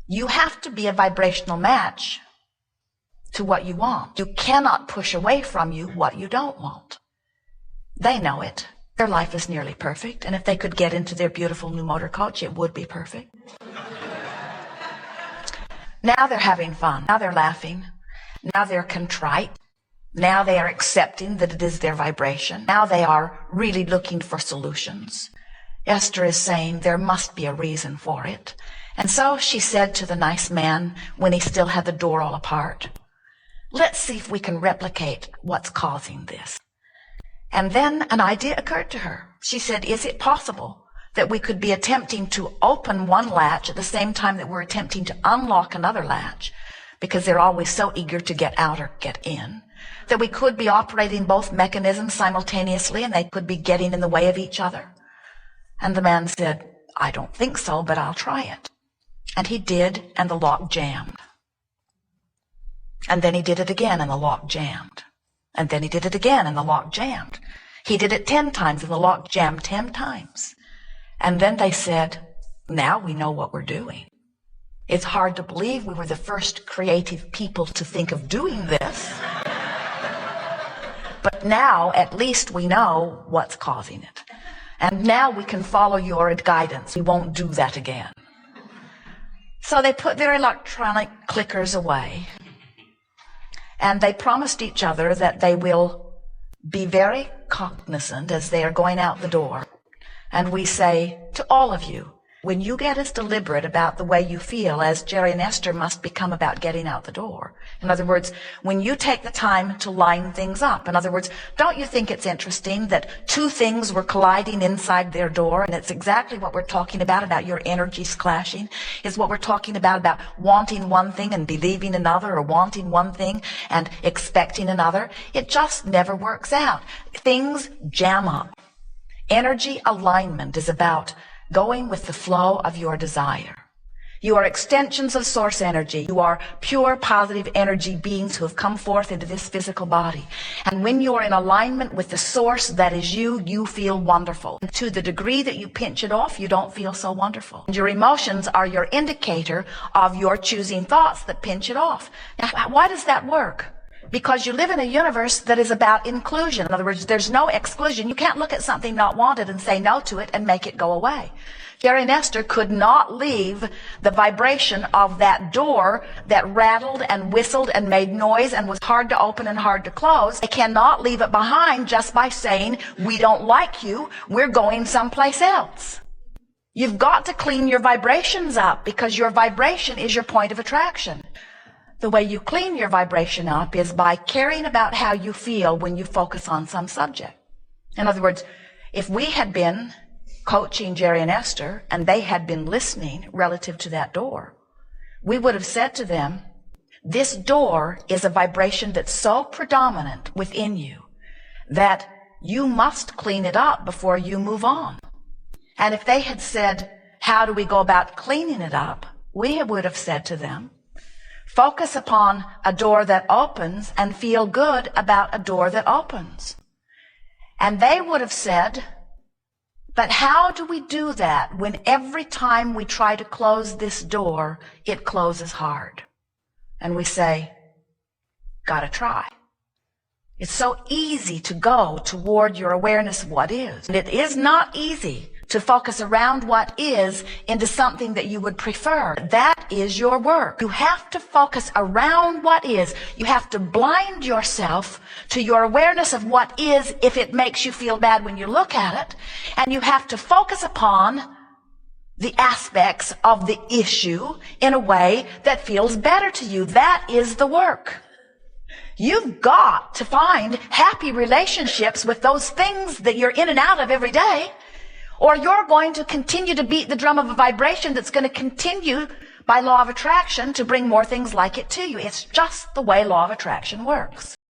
You have to be a vibrational match to what you want. You cannot push away from you what you don't want. They know it. Their life is nearly perfect, and if they could get into their beautiful new motor coach, it would be perfect. Now they're having fun. Now they're laughing. Now they're contrite. Now they are accepting that it is their vibration. Now they are really looking for solutions. Esther is saying there must be a reason for it. And so she said to the nice man when he still had the door all apart, let's see if we can replicate what's causing this. And then an idea occurred to her. She said, is it possible that we could be attempting to open one latch at the same time that we're attempting to unlock another latch, because they're always so eager to get out or get in, that we could be operating both mechanisms simultaneously and they could be getting in the way of each other? And the man said, I don't think so, but I'll try it. And he did, and the lock jammed. And then he did it again, and the lock jammed. And then he did it again, and the lock jammed. He did it 10 times, and the lock jammed 10 times. And then they said, now we know what we're doing. It's hard to believe we were the first creative people to think of doing this. But now, at least we know what's causing it. And now we can follow your guidance. We won't do that again. So they put their electronic clickers away. And they promised each other that they will be very cognizant as they are going out the door. And we say to all of you, when you get as deliberate about the way you feel as Jerry and Esther must become about getting out the door. In other words, when you take the time to line things up. In other words, don't you think it's interesting that 2 things were colliding inside their door? And it's exactly what we're talking about your energies clashing. Is what we're talking about wanting one thing and believing another, or wanting one thing and expecting another. It just never works out. Things jam up. Energy alignment is about going with the flow of your desire. You are extensions of source energy. You are pure positive energy beings who have come forth into this physical body. And when you are in alignment with the source that is you, you feel wonderful. And to the degree that you pinch it off, you don't feel so wonderful. And your emotions are your indicator of your choosing thoughts that pinch it off. Now, why does that work? Because you live in a universe that is about inclusion. In other words, there's no exclusion. You can't look at something not wanted and say no to it and make it go away. Jerry and Esther could not leave the vibration of that door that rattled and whistled and made noise and was hard to open and hard to close. They cannot leave it behind just by saying, we don't like you, we're going someplace else. You've got to clean your vibrations up, because your vibration is your point of attraction. The way you clean your vibration up is by caring about how you feel when you focus on some subject. In other words, if we had been coaching Jerry and Esther and they had been listening relative to that door, we would have said to them, this door is a vibration that's so predominant within you that you must clean it up before you move on. And if they had said, how do we go about cleaning it up? We would have said to them, focus upon a door that opens and feel good about a door that opens. And they would have said, but how do we do that when every time we try to close this door, it closes hard? And we say, gotta try. It's so easy to go toward your awareness of what is. And it is not easy to focus around what is into something that you would prefer. That is your work. You have to focus around what is. You have to blind yourself to your awareness of what is if it makes you feel bad when you look at it. And you have to focus upon the aspects of the issue in a way that feels better to you. That is the work. You've got to find happy relationships with those things that you're in and out of every day, or you're going to continue to beat the drum of a vibration that's going to continue by law of attraction to bring more things like it to you. It's just the way law of attraction works.